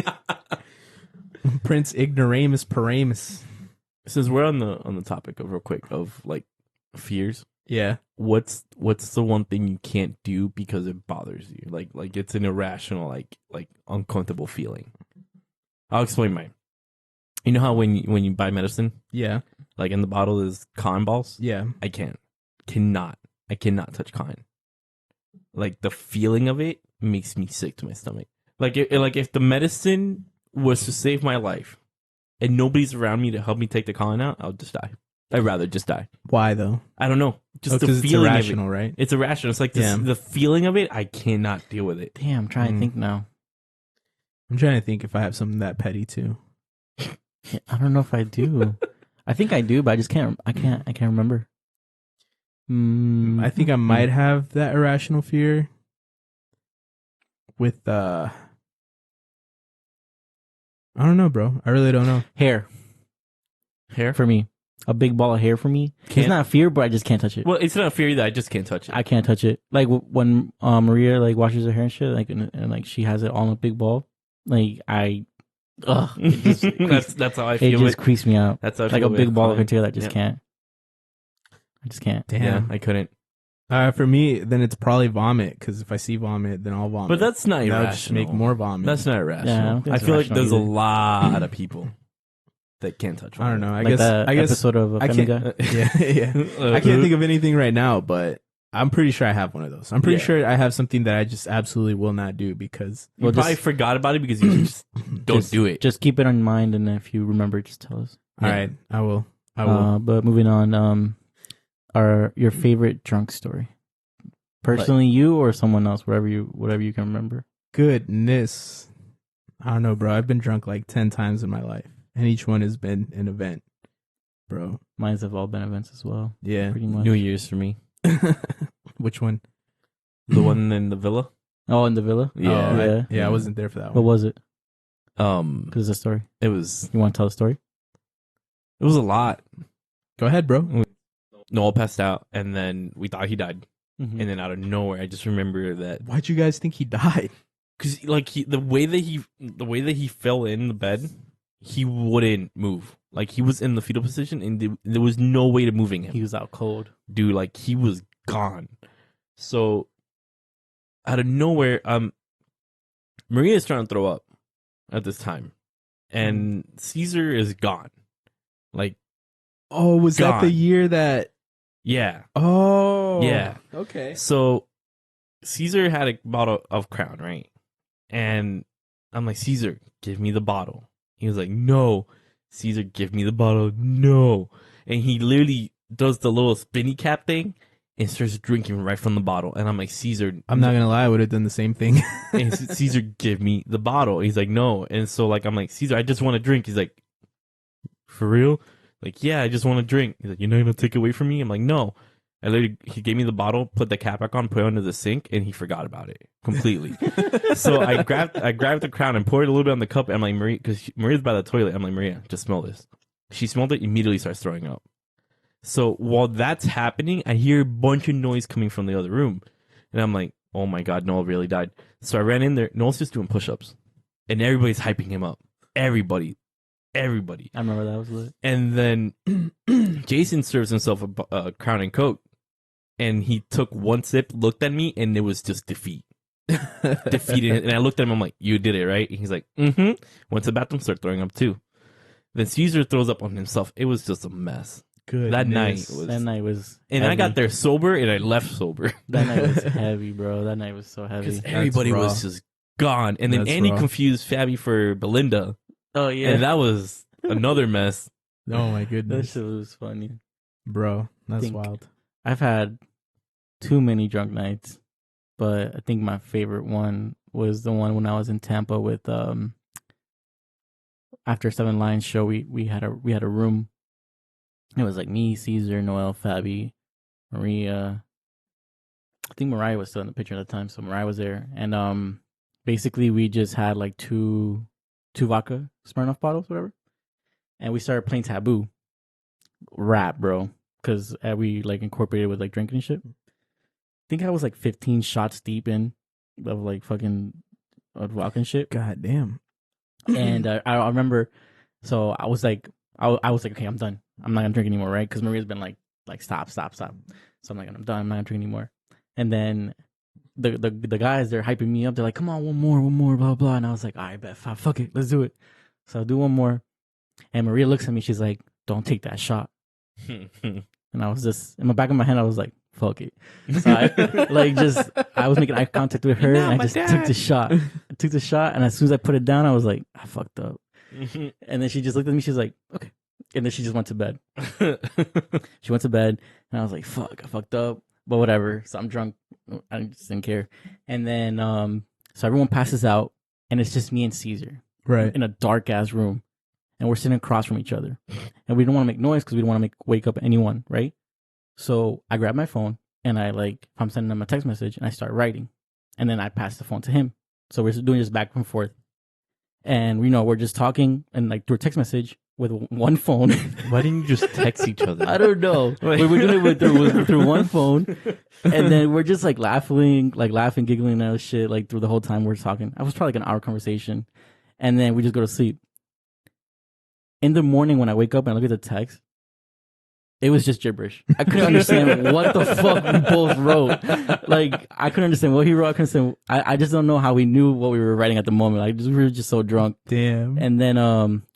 Prince Ignoramus Paramus. Since we're on the topic of real quick of like fears. Yeah. What's the one thing you can't do because it bothers you? Like it's an irrational, like uncomfortable feeling. I'll explain mine. You know how when you buy medicine, Yeah. like in the bottle is cotton balls? Yeah. I cannot touch cotton. Like the feeling of it makes me sick to my stomach. Like if the medicine was to save my life and nobody's around me to help me take the cotton out, I'll just die. I'd rather just die. Why though? I don't know. Just the Because feeling it's irrational, of it. right? It's irrational. It's like this, the feeling of it. I cannot deal with it. Damn, I'm trying to think now. I'm trying to think if I have something that petty too. I don't know if I do. I think I do, but I just can't. I can't remember. I think I might have that irrational fear with I don't know, bro. I really don't know. Hair for me. A big ball of hair for me. It's not fear, but I just can't touch it. Well, it's not fear that I just can't touch it. I can't touch it. Like when Maria like washes her hair and shit, like and like she has it all in a big ball. Like that's how I feel. It just creeps me out. That's how I like feel a big ball of cotton. hair too. That just can't. I just can't. Damn. Yeah, I couldn't. For me, then it's probably vomit. Because if I see vomit, then I'll vomit. But that's not That'll irrational. just make more vomit. That's not Yeah, I irrational. don't think I it's feel like irrational there's a either. lot of people that can't touch I don't vomit. know. I Like guess. that I guess. episode of I Family can't. Guy. Yeah. I can't think of anything right now, but I'm pretty sure I have one of those. I'm pretty sure I have something that I just absolutely will not do because You probably forgot about it because you just don't do it. Just keep it on mind, and if you remember, just tell us. All right, I will. I will. But moving on, your favorite drunk story? Personally, you or someone else, whatever you can remember. Goodness, I don't know, bro. I've been drunk like 10 times in my life, and each one has been an event, bro. Mine's have all been events as well. Yeah. Pretty much. New Year's for me. Which one? The one in the villa. Oh, in the villa. Yeah, yeah. I wasn't there for that What one. was it? Because the story. It was You want to tell the story? a lot. Go ahead, bro. Noel passed out, and then we thought he died, Mm-hmm. and then out of nowhere, I just remember that Why'd you guys think he died? because like the way that he fell in the bed, he wouldn't move. Like he was in the fetal position, and there was no way to moving him. He was out cold. Dude, like he was gone. So out of nowhere, Maria is trying to throw up at this time, and Caesar is gone. Like, Oh, was that the Gone. year that? yeah. Oh, Yeah. Okay. So Caesar had a bottle of Crown, right? And I'm like, Caesar, give me the bottle. He was like, no. Caesar, give me the bottle. No. And he literally does the little spinny cap thing and starts drinking right from the bottle. And I'm like, Caesar, I'm not gonna lie, I would have done the same thing. and Caesar, give me the bottle. He's like, no. And so like I'm like, Caesar, I just want to drink. He's like, for real? Like, yeah, I just want to drink. He's like, you're not gonna take it away from me? I'm like, no. He gave me the bottle, put the cap back on, put it under the sink, and he forgot about it completely. So I grabbed the Crown and poured a little bit on the cup. And I'm like, Maria, because Maria's by the toilet. I'm like, Maria, just smell this. She smelled it, immediately starts throwing up. So while that's happening, I hear a bunch of noise coming from the other room, and I'm like, oh my god, Noel really died. So I ran in there. Noel's just doing push-ups, and everybody's hyping him up. Everybody. I remember that was lit. And then Jason serves himself a Crown and Coke, and he took one sip, looked at me, and it was just defeated. And I looked at him, I'm like, you did it, right? And he's like, mm-hmm. Went to the bathroom, started throwing up too. Then Caesar throws up on himself. It was just a mess. Good. That night was and heavy. I got there sober, and I left sober. That night was heavy, bro. That night was so heavy. Because everybody raw. was just gone. And then That's Andy raw. confused Fabi for Belinda. Oh yeah, And that was another mess. Oh my that goodness, shit was funny. bro. That's Think- wild. I've had too many drunk nights, but I think my favorite one was the one when I was in Tampa with after Seven Lions show. We had a room. It was like me, Caesar, Noel, Fabi, Maria. I think Mariah was still in the picture at the time, so Mariah was there. And basically we just had like two vodka Smirnoff bottles, whatever. And we started playing Taboo rap, bro, because we like incorporated with like drinking and shit. I think I was like 15 shots deep in of like fucking vodka and shit. God damn. And I remember, so I was like, okay, I'm done. I'm not gonna drink anymore, right? Because Maria's been like like, stop. So I'm like, I'm done. I'm not gonna drink anymore. And then the guys, they're hyping me up. They're like, come on, one more, blah blah. And I was like, all right, bet, fuck it, let's do it. So I'll do one more. And Maria looks at me. She's like, don't take that shot. And I was just, in the back of my head, I was like, fuck it. So I was making eye contact with her, and I just took the shot. I took the shot, and as soon as I put it down, I was like, I fucked up. And then she just looked at me. She's like, okay. And then she just went to bed. She went to bed, and I was like, fuck, I fucked up. But whatever. So I'm drunk. I just didn't care. And then, so everyone passes out, and it's just me and Caesar. Right. In a dark ass room. And we're sitting across from each other. And we don't want to make noise because we don't want to wake up anyone, right? So I grab my phone, and I'm sending him a text message, and I start writing. And then I pass the phone to him. So we're doing this back and forth. And, we're just talking, and through a text message with one phone. Why didn't you just text each other? I don't know. We're doing it through one phone. And then we're just laughing, giggling and shit, through the whole time we're talking. I was probably an hour conversation. And then we just go to sleep. In the morning when I wake up and I look at the text, it was just gibberish. I couldn't understand what the fuck we both wrote. I couldn't understand what he wrote. I just don't know how we knew what we were writing at the moment. We were just so drunk. Damn. And then,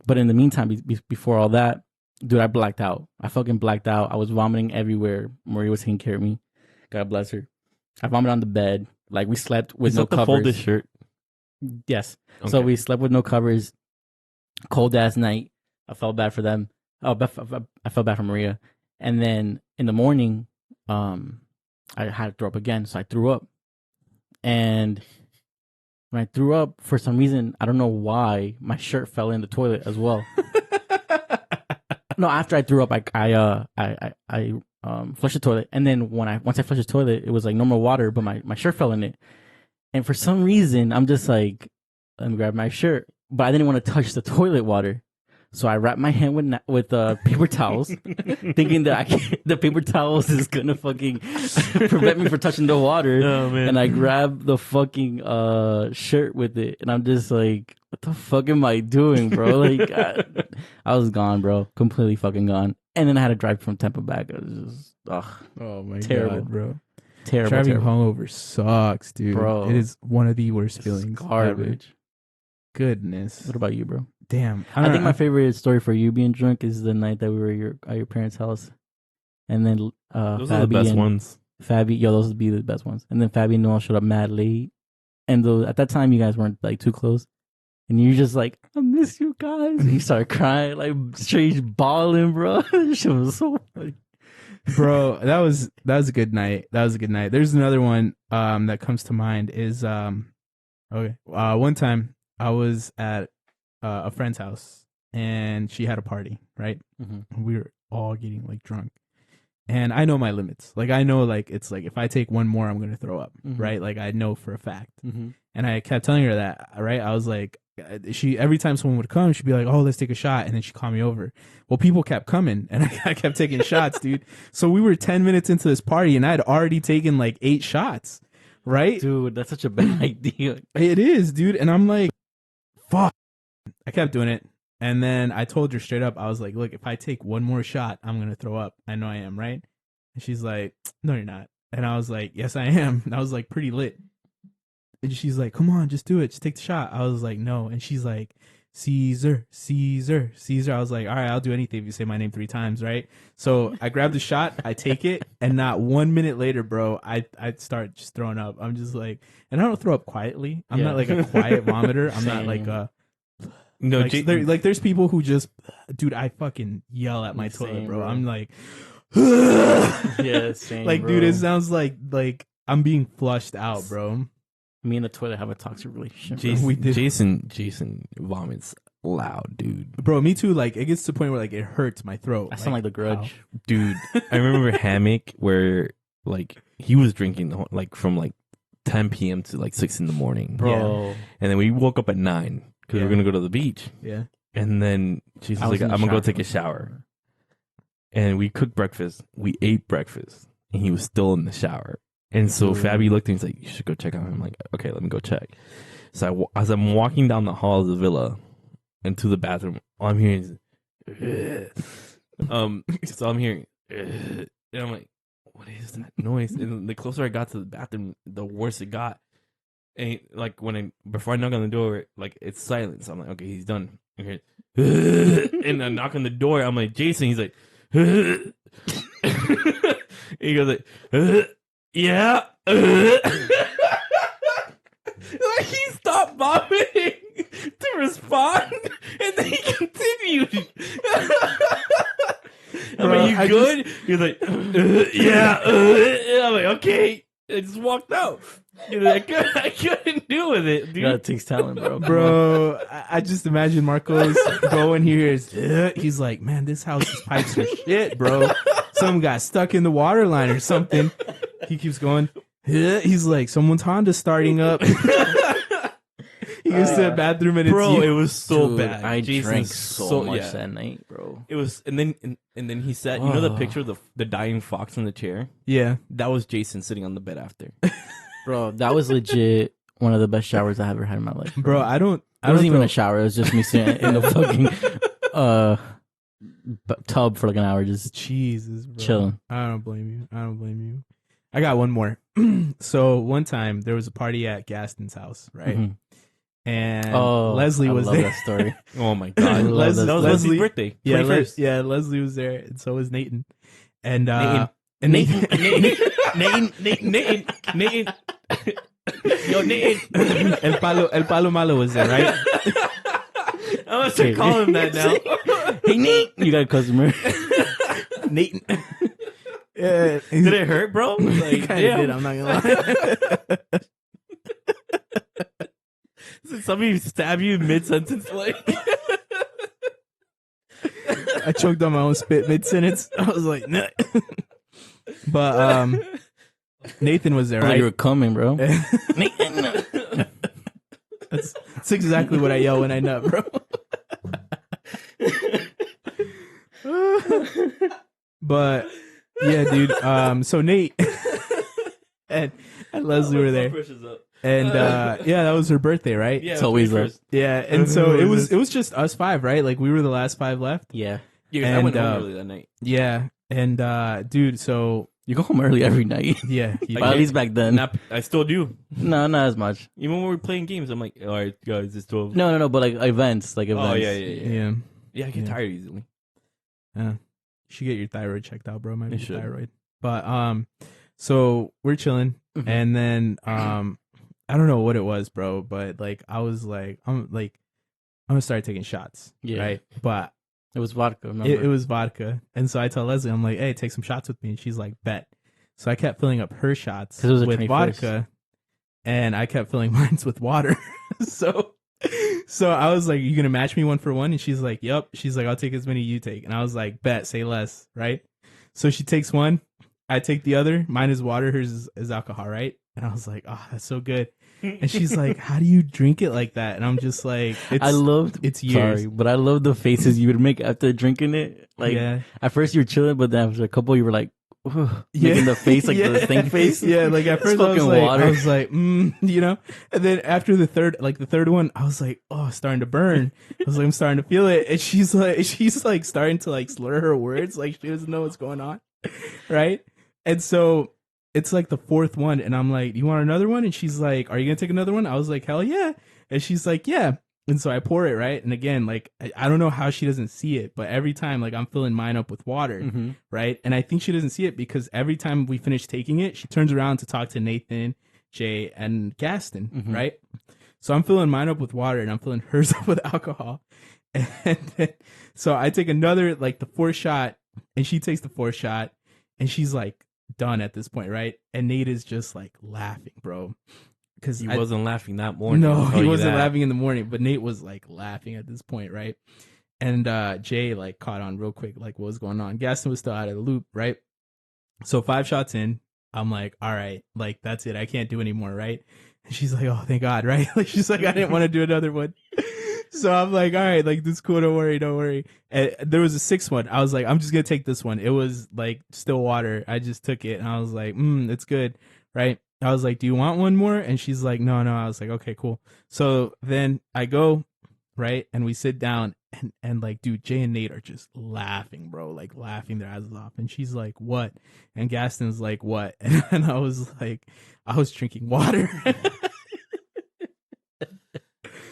but in the meantime, before all that, dude, I blacked out. I fucking blacked out. I was vomiting everywhere. Maria was taking care of me. God bless her. I vomited on the bed. We slept with no covers. The folded shirt? Yes. Okay. So we slept with no covers. Cold ass night. I felt bad for them. I felt bad for Maria. And then in the morning, I had to throw up again. So I threw up. And when I threw up, for some reason, I don't know why, my shirt fell in the toilet as well. No, after I threw up, I flushed the toilet. And then once I flushed the toilet, it was normal water, but my shirt fell in it. And for some reason, I'm just like, let me grab my shirt. But I didn't want to touch the toilet water. So I wrapped my hand with paper towels, thinking that the paper towels is gonna fucking prevent me from touching the water. Oh, man. And I grabbed the fucking shirt with it, and I'm just like, what the fuck am I doing, bro? I was gone, bro, completely fucking gone. And then I had to drive from Tampa back. It was just, oh my terrible, god, bro. Terrible. Driving hungover sucks, dude. Bro. It is one of the worst feelings. Garbage. Ever. Goodness. What about you, bro? Damn. I think my favorite story for you being drunk is the night that we were at your parents' house, and then those are the best ones. Fabi, those would be the best ones. And then Fabi and Noel showed up mad late, and at that time you guys weren't too close, and you're just like, I miss you guys. And you started crying, straight bawling, bro. Shit was so funny. Bro, that was a good night. There's another one that comes to mind is one time I was at a friend's house, and she had a party, right? Mm-hmm. We were all getting drunk, and I know my limits. I know it's if I take one more, I'm gonna throw up, mm-hmm. right? I know for a fact, mm-hmm. And I kept telling her that, right? I was like, every time someone would come, she'd be like, "Oh, let's take a shot," and then she'd call me over. Well, people kept coming, and I kept taking shots, dude. So we were 10 minutes into this party, and I had already taken 8 shots, right? Dude, that's such a bad idea. It is, dude, and I'm like, fuck. I kept doing it, and then I told her straight up, I was like, look, if I take one more shot, I'm gonna throw up. I know I am, right? And she's like, no, you're not. And I was like, yes, I am. And I was pretty lit. And she's like, come on, just do it. Just take the shot. I was like, no. And she's like, Caesar. I was like, all right, I'll do anything if you say my name 3 times, right? So I grab the shot, I take it, and not 1 minute later, bro, I start just throwing up. I'm just and I don't throw up quietly. I'm not a quiet vomiter. I'm not a... No, there's people who just, dude, I fucking yell at my toilet, bro. I'm like, yeah, same, bro. Dude, it sounds like I'm being flushed out, bro. Me and the toilet have a toxic relationship. Jason vomits loud, dude. Bro, me too. It gets to the point where it hurts my throat. I sound like The Grudge, dude. I remember Hammock where he was drinking from 10 p.m. to 6 in the morning, bro. Yeah. And then we woke up at 9. Because we're going to go to the beach. Yeah. And then she's like, I'm going to go take a shower. And we cooked breakfast. We ate breakfast. And he was still in the shower. And so Fabi looked at me and he's like, you should go check on him. I'm like, okay, let me go check. So as I'm walking down the hall of the villa into the bathroom, all I'm hearing is, so I'm hearing, And I'm like, what is that noise? And the closer I got to the bathroom, the worse it got. And like before I knock on the door, like it's silence. I'm like, okay, he's done. Okay. And I knock on the door. I'm like, Jason. He's like, he goes like, yeah. Like he stopped vomiting to respond, and then he continued. I'm like, you good? He's like, yeah. And I'm like, okay. I just walked out. I couldn't deal with it, dude. That takes talent, bro. Bro, I just imagine Marcos going here. He's like, man, this house's pipes are shit, bro. Some got stuck in the water line or something. He keeps going. He's like, someone's Honda starting up. He goes to the bathroom and bro, it's it was so Dude, bad. I Jason's drank so much yeah. that night, bro. It was, and then he said, you know the picture of the dying fox in the chair? yeah. That was Jason sitting on the bed after. Bro, that was legit one of the best showers I ever had in my life. Bro, I don't It wasn't even throw- a shower. It was just me sitting in the fucking tub for like an hour, just Jesus, bro. chilling. I don't blame you. I got one more. So one time there was a party at Gaston's house, right? Mhm. And Oh, Leslie I was love there. that story. Oh my god, love that that was story. Leslie's birthday. Yeah, 21st. Leslie was there, and so was Nathan. And Nathan. and Nathan. Yo, Nathan. El Palo Malo was there, right? I'm gonna start calling him that now. Hey, Nate, you got a customer. Nathan. Yeah, Did it hurt, bro? Like, kind of damn. did. I'm not gonna lie. Did somebody stab you mid sentence? Like, I choked on my own spit mid sentence. I was like, nah. But Nathan was there, Like right? you were coming, bro. That's exactly what I yell when I nut, bro. But yeah, dude. So Nate and Leslie were there, and yeah, that was her birthday, right? Yeah, It's always up. Yeah, and so it was just us five, right? Like we were the last five left. Yeah. Yeah, I went And, home early that night. Yeah, and dude, so You go home early every night. yeah, But at least back then. I still do. No, not as much. Even when we're playing games, I'm like, all right, guys, it's 12. No, but like events. Like events. Oh, yeah. yeah. Yeah, I get Yeah. tired easily. You should get your thyroid checked out, bro. Might be You should. thyroid. But so we're chilling, Mhm. and then I don't know what it was, bro. But like I was like, I'm gonna start taking shots, Yeah. right? But It was vodka, remember? it was vodka, and so I tell Leslie, I'm like, hey, take some shots with me, and she's like, bet. So I kept filling up her shots 'Cause it was her with 21st. vodka, and I kept filling mine with water. So I was like, you gonna match me one for one? And she's like, yep. She's like, I'll take as many you take. And I was like, bet, say less, right? So she takes one, I take the other. Mine is water, hers is alcohol, right? And I was like, oh, that's so good. And she's like, how do you drink it like that? And I'm just like, it's years. Sorry, but I love the faces you would make after drinking it. Like yeah. at first you were chilling, but then after a couple you were like, making the face like the stink face. Yeah, like at first Fucking I water. was like, you know. And then after the third one, I was like, oh, it's starting to burn. I was like, I'm starting to feel it. And she's like starting to like slur her words, like she doesn't know what's going on, right? And so it's like the fourth one, and I'm like, you want another one? And she's like, are you gonna take another one? I was like, hell yeah. And she's like, yeah. And so I pour it, right? And again, like, I don't know how she doesn't see it, but every time, like, I'm filling mine up with water, Mhm. right? And I think she doesn't see it because every time we finish taking it, she turns around to talk to Nathan, Jay, and Gaston, Mhm. right? So I'm filling mine up with water, and I'm filling hers up with alcohol. And then, so I take another, like, the fourth shot, and she takes the fourth shot, and she's, like, done at this point, right? And Nate is just, like, laughing, bro. Because He wasn't laughing that morning. no, I'll tell he you wasn't that. laughing in the morning, but Nate was like laughing at this point, right? And Jay like caught on real quick, like what was going on. Gaston was still out of the loop, right? So 5 shots in, I'm like, all right, like that's it. I can't do anymore, right? And she's like, oh, thank God, right? Like she's like, I didn't want to do another one. So I'm like, all right, like this is cool, don't worry. And there was a 6th one. I was like, I'm just gonna take this one. It was like still water. I just took it and I was like, it's good, right? I was like, do you want one more? And she's like, no. I was like, okay, cool. So then I go, right? And we sit down And like, dude, Jay and Nate are just laughing, bro, like laughing their asses off. And she's like, "What?" And Gaston's like, "What?" And I was like, "I was drinking water."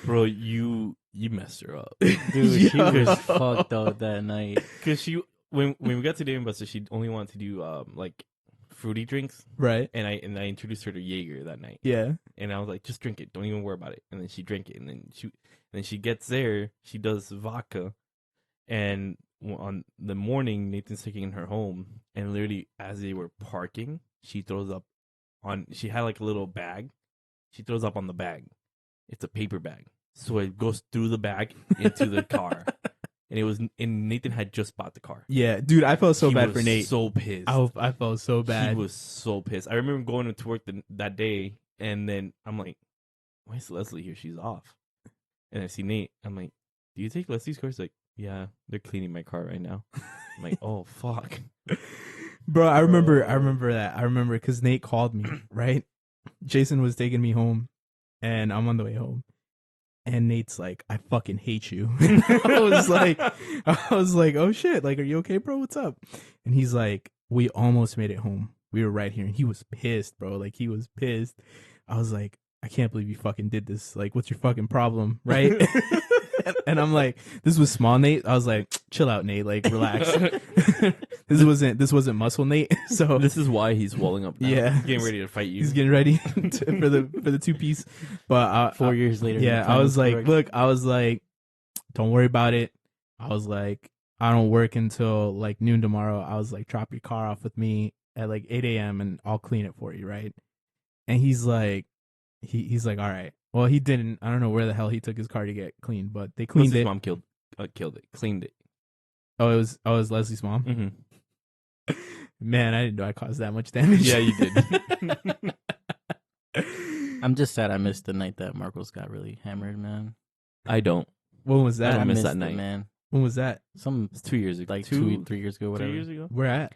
Bro, you messed her up. Dude, she Yo. was fucked up that night. Because when we got to Dave and Buster, she only wanted to do like fruity drinks, Right? and I introduced her to Jaeger that night, Yeah. and I was like, just drink it, don't even worry about it. And then she drank it, and then she gets there, she does vodka, and on the morning, Nathan's taking her home, and literally as they were parking, she throws up she had like a little bag, she throws up on the bag. It's a paper bag, so it goes through the bag into the car. And Nathan had just bought the car. Yeah, dude, I felt so He bad was for Nate. so pissed. I felt so bad. He was so pissed. I remember going to work that day, and then I'm like, "Why is Leslie here? She's off." And I see Nate. I'm like, "Do you take Leslie's car?" He's like, "Yeah, they're cleaning my car right now." I'm like, "Oh fuck." Bro, I remember that. I remember because Nate called me, right? Jason was taking me home, and I'm on the way home. And Nate's like, "I fucking hate you." I was like, "Oh shit, like, are you okay, bro? What's up?" And he's like, "We almost made it home. We were right here." And he was pissed, bro. Like, he was pissed. I was like, "I can't believe you fucking did this. Like, what's your fucking problem?" Right? And I'm like, this was small Nate. I was like, "Chill out, Nate. Like, relax." This wasn't muscle Nate. So This is why he's walling up now. Yeah. He's getting ready to fight you. he's getting ready for the 2-piece. But 4 years later. yeah, the plan I was like, correct. look, I was like, don't worry about it. I was like, I don't work until like noon tomorrow. I was like, drop your car off with me at like 8 a.m. and I'll clean it for you, right? And he's like, he's like, all right. Well, he didn't. I don't know where the hell he took his car to get cleaned, but they cleaned Leslie's it. mom killed it, cleaned it. Oh, it was Leslie's mom. Mm-hmm. Man, I didn't know I caused that much damage. Yeah, you did. I'm just sad I missed the night that Marcos got really hammered, man. I don't. When was I that? don't miss missed that it, night. man. When was that? It's 2 years ago. like two, 3 years ago, whatever. 3 years ago. Where at?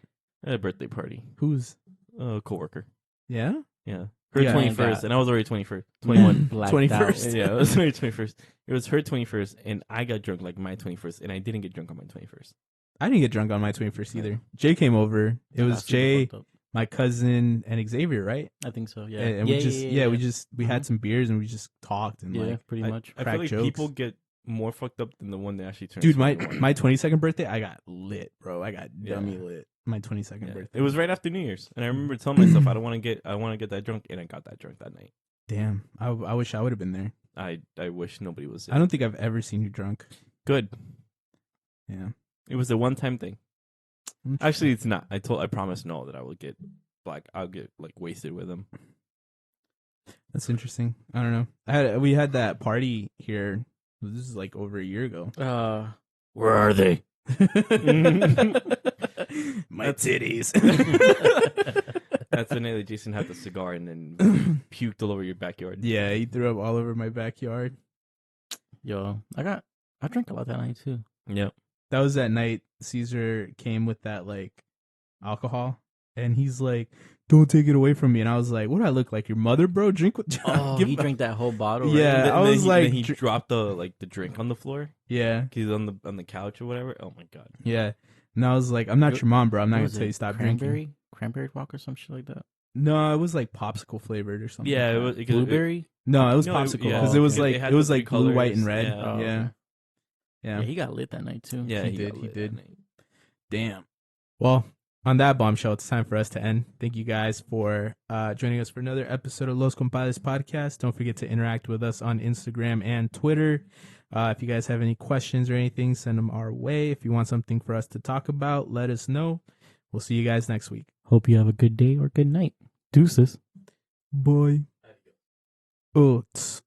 At a birthday party. Who's? A coworker. Yeah. Yeah. Her Yeah. 21st, and I was already 21st. 21 blacked 21st. out. Yeah, it was already 21st. It was her 21st, and I got drunk like my 21st, and I didn't get drunk on my 21st. I didn't get drunk on my 21st either. Jay came over. It was That's super Jay, fucked up. my cousin, and Xavier, right? I think so. Yeah. And we had some beers and we just talked and yeah, like, pretty much. I Crack feel like jokes. people get more fucked up than the one that actually turns. dude, my 21. 22nd birthday, I got lit, bro. I got Yeah. dummy lit. My 22nd Yeah. birthday. It was right after New Year's, and I remember telling myself I want to get that drunk, and I got that drunk that night. Damn. I wish I would have been there. I wish nobody was there. I don't think I've ever seen you drunk. Good. Yeah. It was a one-time thing. Actually, it's not. I promised Noah that I would get I'll get like wasted with him. That's interesting. I don't know. We had that party here. This is like over a year ago. Where are they? My titties. That's the night that Jason had the cigar and then puked all over your backyard. Yeah, he threw up all over my backyard. Yo, I drank a lot that night too. Yep. That was that night Caesar came with that like alcohol, and he's like, "Don't take it away from me." And I was like, "What do I look like? Your mother, bro? Drink what?" Oh, he drank that whole bottle. Right? Yeah. I was like, he dropped the drink on the floor. Yeah, He's on the couch or whatever. Oh my god. yeah. And I was like, "I'm not your mom, bro. I'm not What gonna was tell you it? stop drinking." Cranberry walk or some shit like that. No, it was like popsicle flavored or something. Yeah, like it that. was because Blueberry. No, it was No, popsicle yeah. because it was Oh, like okay. It had it was the like three blue, white, colors. and red. Yeah. Oh, Yeah, okay. yeah. He got lit that night too. Yeah, He got did, he lit that did. night. Damn. Well, on that bombshell, it's time for us to end. Thank you guys for joining us for another episode of Los Compadres podcast. Don't forget to interact with us on Instagram and Twitter. If you guys have any questions or anything, send them our way. If you want something for us to talk about, let us know. We'll see you guys next week. Hope you have a good day or good night. Deuces. Boy. So it's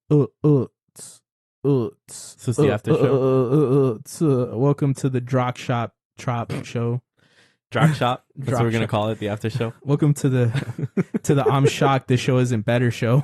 the after show. Welcome to the Drock Shop Trop show. Drop shop. That's Drop what we're gonna shop. call it. The after show. Welcome to the I'm shocked this show isn't better show.